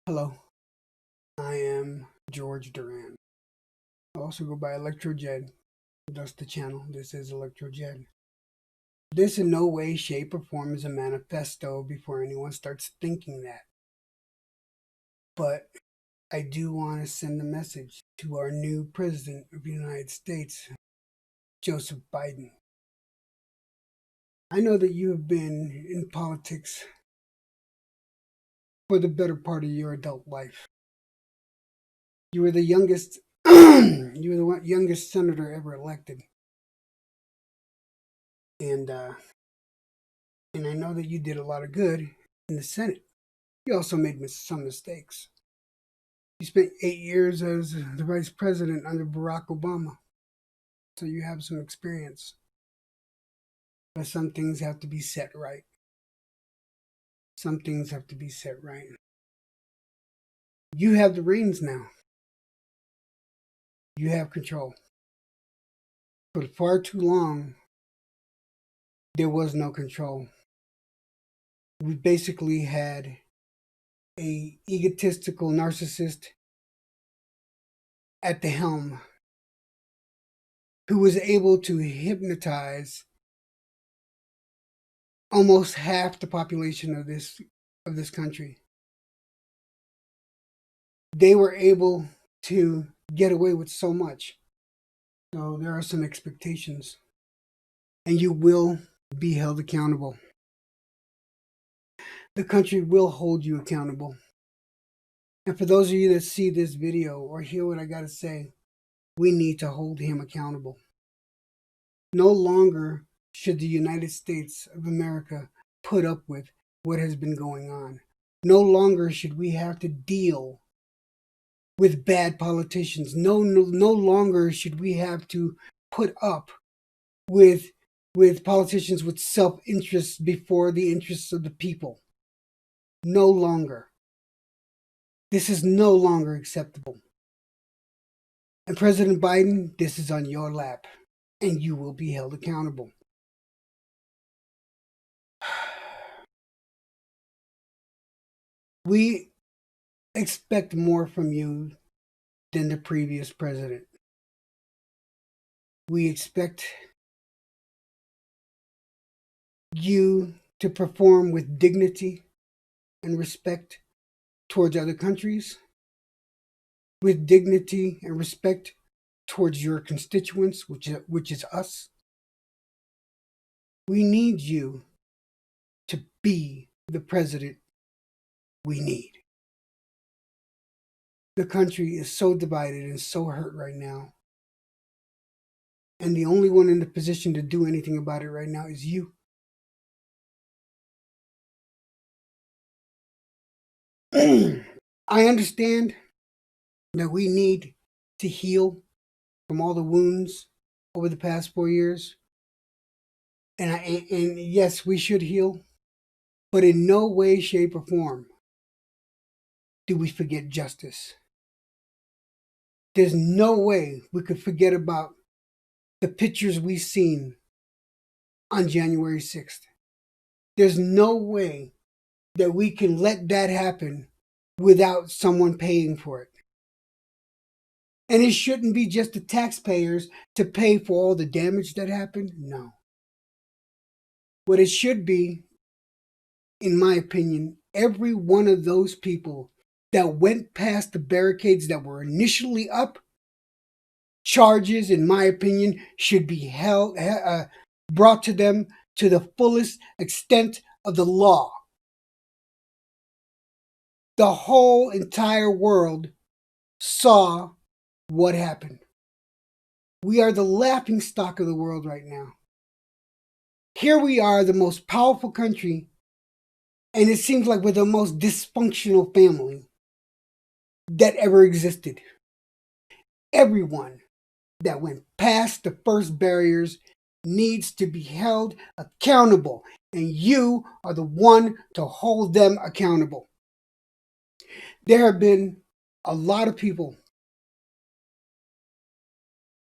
Hello, I am George Duran. I also go by ElectroJed. That's the channel. This is ElectroJed. This in no way, shape, or form is a manifesto before anyone starts thinking that. But I do want to send a message to our new President of the United States, Joseph Biden. I know that you have been in politics for the better part of your adult life. You were the youngest youngest senator ever elected. And I know that you did a lot of good in the Senate. You also made some mistakes. You spent 8 years as the vice president under Barack Obama, so you have some experience. But some things have to be set right. Some things have to be set right. You have the reins now. You have control. For far too long, there was no control. We basically had a egotistical narcissist at the helm who was able to hypnotize almost half the population of this country. They were able to get away with so much. So there are some expectations, and you will be held accountable. The country will hold you accountable. And for those of you that see this video or hear what I got to say, we need to hold him accountable. No longer should the United States of America put up with what has been going on. No longer should we have to deal with bad politicians. No longer should we have to put up with politicians with self-interest before the interests of the people. No longer. This is no longer acceptable. And President Biden, this is on your lap, and you will be held accountable. We expect more from you than the previous president. We expect you to perform with dignity and respect towards other countries, with dignity and respect towards your constituents, which is us. We need you to be the president we need. The country is so divided and so hurt right now. And the only one in the position to do anything about it right now is you. I understand that we need to heal from all the wounds over the past 4 years. And yes, we should heal, but in no way, shape, or form do we forget justice. There's no way we could forget about the pictures we've seen on January 6th. There's no way that we can let that happen without someone paying for it. And it shouldn't be just the taxpayers to pay for all the damage that happened. No. What it should be, in my opinion, every one of those people that went past the barricades that were initially up, charges, in my opinion, should be brought to them to the fullest extent of the law. The whole entire world saw what happened. We are the laughing stock of the world right now. Here we are, the most powerful country, and it seems like we're the most dysfunctional family that ever existed. Everyone that went past the first barriers needs to be held accountable, and you are the one to hold them accountable. There have been a lot of people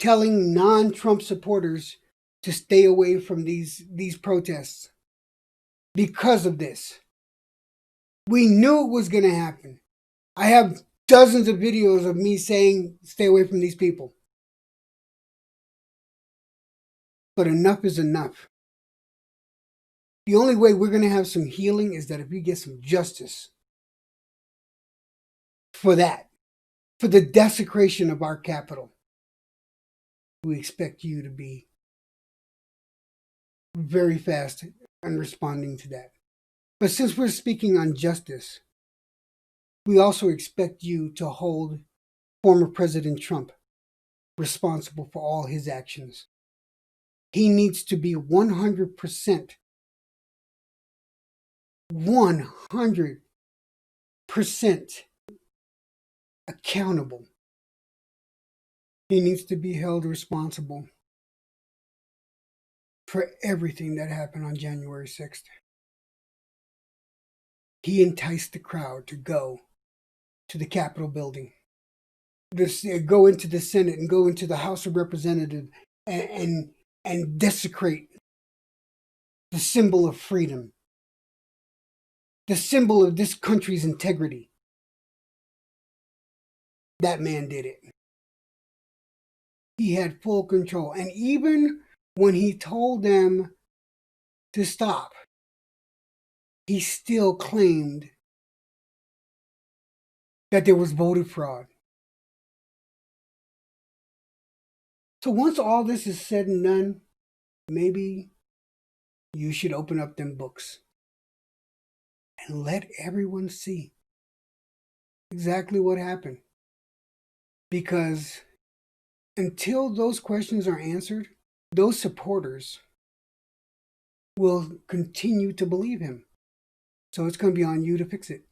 telling non-Trump supporters to stay away from these protests because of this. We knew it was going to happen. I have dozens of videos of me saying, stay away from these people. But enough is enough. The only way we're going to have some healing is that if we get some justice for that, for the desecration of our capital. We expect you to be very fast in responding to that. But since we're speaking on justice, we also expect you to hold former President Trump responsible for all his actions. He needs to be 100% accountable. He needs to be held responsible for everything that happened on January 6th. He enticed the crowd to go to the Capitol building, to go into the Senate and go into the House of Representatives and desecrate the symbol of freedom, the symbol of this country's integrity. That man did it. He had full control. And even when he told them to stop, he still claimed that there was voter fraud. So once all this is said and done, maybe you should open up them books and let everyone see exactly what happened. Because until those questions are answered, those supporters will continue to believe him. So it's going to be on you to fix it.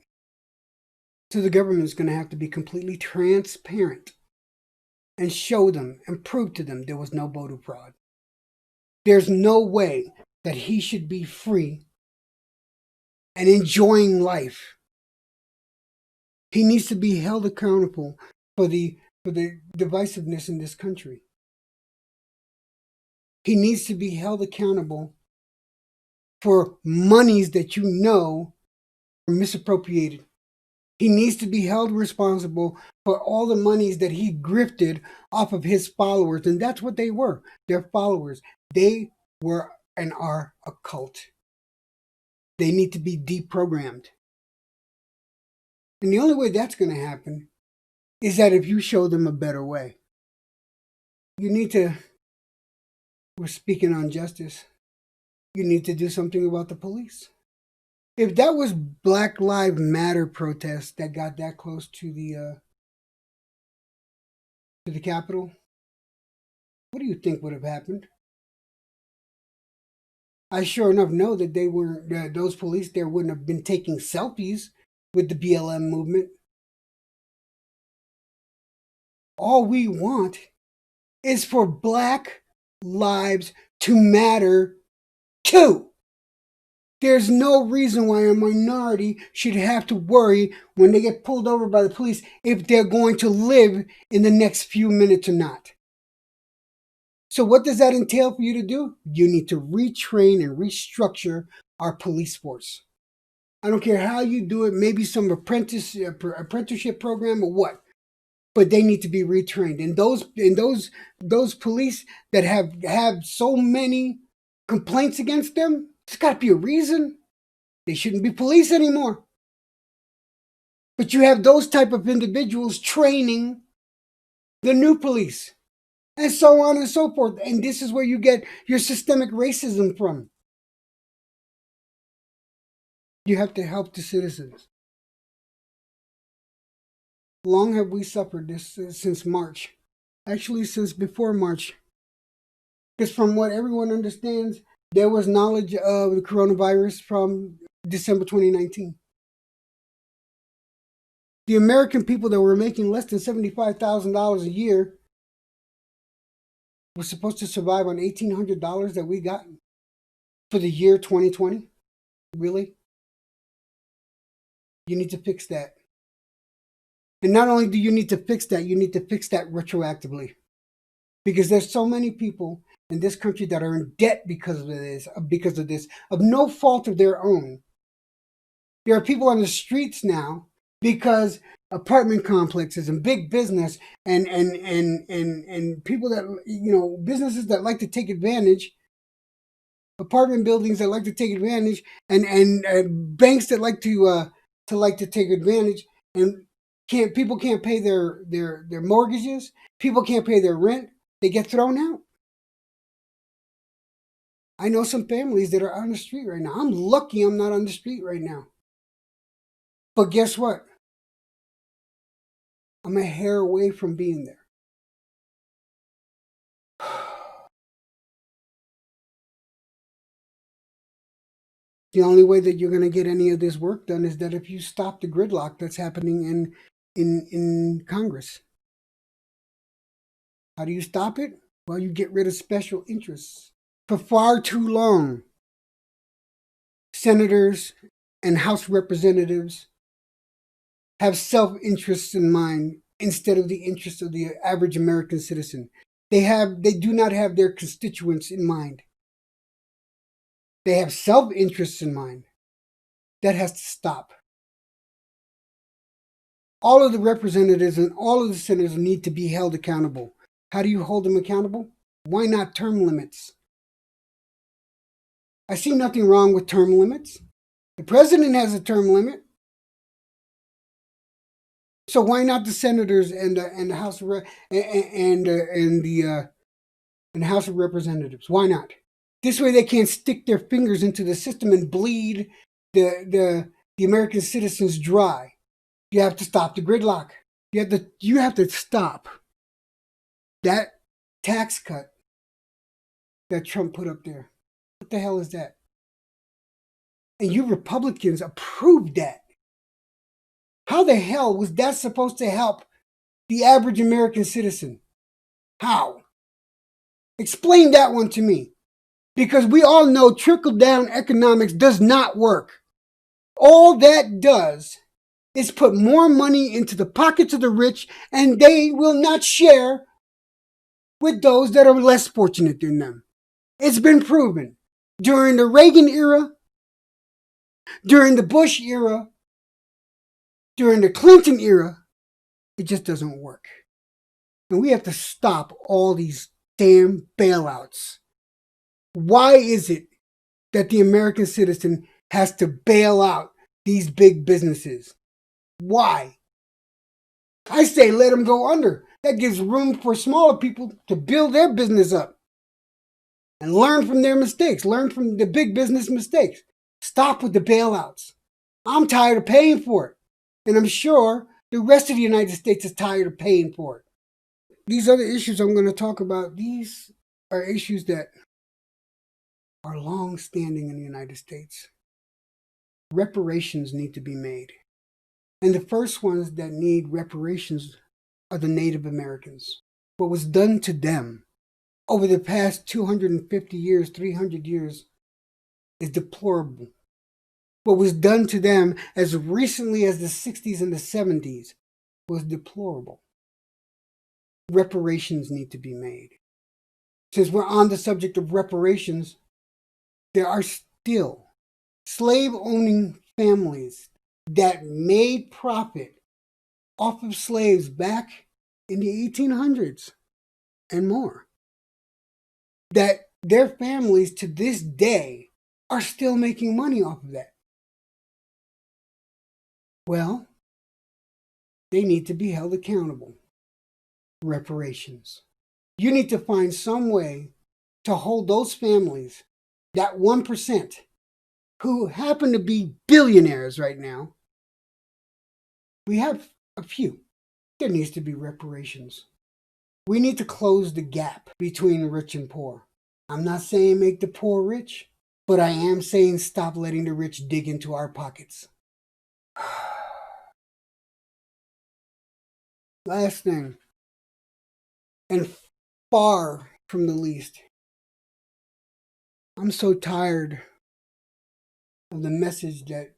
So the government is going to have to be completely transparent and show them and prove to them there was no voter fraud. There's no way that he should be free and enjoying life. He needs to be held accountable for the divisiveness in this country. He needs to be held accountable for monies that you know are misappropriated. He needs to be held responsible for all the monies that he grifted off of his followers. And that's what they were. They're followers. They were and are a cult. They need to be deprogrammed. And the only way that's going to happen is that if you show them a better way. You need to, we're speaking on justice, you need to do something about the police. If that was Black Lives Matter protests that got that close to the Capitol, what do you think would have happened? I sure enough know that they were those police there wouldn't have been taking selfies with the BLM movement. All we want is for Black lives to matter too. There's no reason why a minority should have to worry when they get pulled over by the police if they're going to live in the next few minutes or not. So what does that entail for you to do? You need to retrain and restructure our police force. I don't care how you do it, maybe some apprenticeship program or what, but they need to be retrained. And those police that have so many complaints against them, there's got to be a reason. They shouldn't be police anymore. But you have those type of individuals training the new police, and so on and so forth. And this is where you get your systemic racism from. You have to help the citizens. Long have we suffered this since March. Actually, since before March. Because from what everyone understands, there was knowledge of the coronavirus from December 2019. The American people that were making less than $75,000 a year were supposed to survive on $1,800 that we got for the year 2020. Really? You need to fix that. And not only do you need to fix that, you need to fix that retroactively. Because there's so many people in this country that are in debt because of this, of no fault of their own. There are people on the streets now because apartment complexes and big business and people that, businesses that like to take advantage, apartment buildings that like to take advantage, and banks that like to take advantage, and can't pay their mortgages, people can't pay their rent, they get thrown out. I know some families that are on the street right now. I'm lucky I'm not on the street right now. But guess what? I'm a hair away from being there. The only way that you're going to get any of this work done is that if you stop the gridlock that's happening in Congress. How do you stop it? Well, you get rid of special interests. For far too long, senators and House representatives have self-interests in mind instead of the interests of the average American citizen. They do not have their constituents in mind. They have self-interests in mind. That has to stop. All of the representatives and all of the senators need to be held accountable. How do you hold them accountable? Why not term limits? I see nothing wrong with term limits. The president has a term limit. So why not the senators and the House of and the House of Representatives? Why not? This way they can't stick their fingers into the system and bleed the American citizens dry. You have to stop the gridlock. You have to stop that tax cut that Trump put up there. What the hell is that? And you Republicans approved that. How the hell was that supposed to help the average American citizen? How? Explain that one to me. Because we all know trickle-down economics does not work. All that does is put more money into the pockets of the rich, and they will not share with those that are less fortunate than them. It's been proven. During the Reagan era, during the Bush era, during the Clinton era, it just doesn't work. And we have to stop all these damn bailouts. Why is it that the American citizen has to bail out these big businesses? Why? I say let them go under. That gives room for smaller people to build their business up and learn from their mistakes, learn from the big business mistakes. Stop with the bailouts. I'm tired of paying for it. And I'm sure the rest of the United States is tired of paying for it. These other issues I'm going to talk about, these are issues that are long-standing in the United States. Reparations need to be made. And the first ones that need reparations are the Native Americans. What was done to them over the past 250 years, 300 years is deplorable. What was done to them as recently as the 60s and the 70s was deplorable. Reparations need to be made. Since we're on the subject of reparations, there are still slave-owning families that made profit off of slaves back in the 1800s and more. That their families to this day are still making money off of that. Well, they need to be held accountable. Reparations. You need to find some way to hold those families, that 1%, who happen to be billionaires right now. We have a few. There needs to be reparations. We need to close the gap between rich and poor. I'm not saying make the poor rich, but I am saying stop letting the rich dig into our pockets. Last thing, and far from the least, I'm so tired of the message that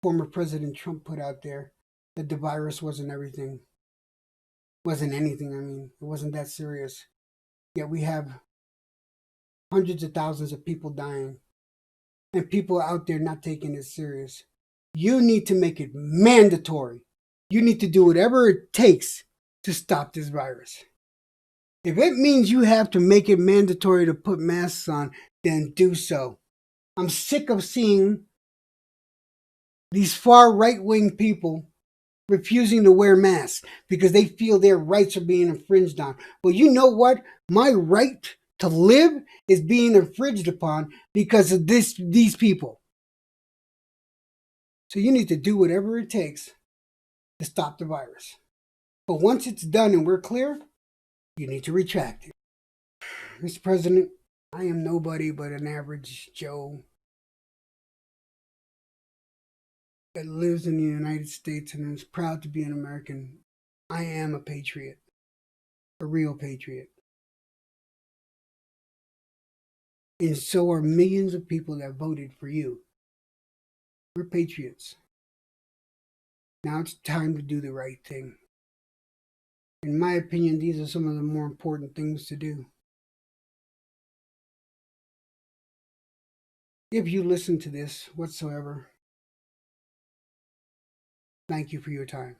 former President Trump put out there that the virus wasn't everything. Wasn't anything, I mean. It wasn't that serious. Yet we have hundreds of thousands of people dying and people out there not taking it serious. You need to make it mandatory You need to do whatever it takes to stop this virus. If it means you have to make it mandatory to put masks on, then do so. I'm sick of seeing these far right-wing people refusing to wear masks because they feel their rights are being infringed on. Well, you know what? My right to live is being infringed upon because of these people. So you need to do whatever it takes to stop the virus. But once it's done and we're clear, you need to retract it. Mr. President, I am nobody but an average Joe that lives in the United States and is proud to be an American. I am a patriot, a real patriot. And so are millions of people that voted for you. We're patriots. Now it's time to do the right thing. In my opinion, these are some of the more important things to do. If you listen to this whatsoever, thank you for your time.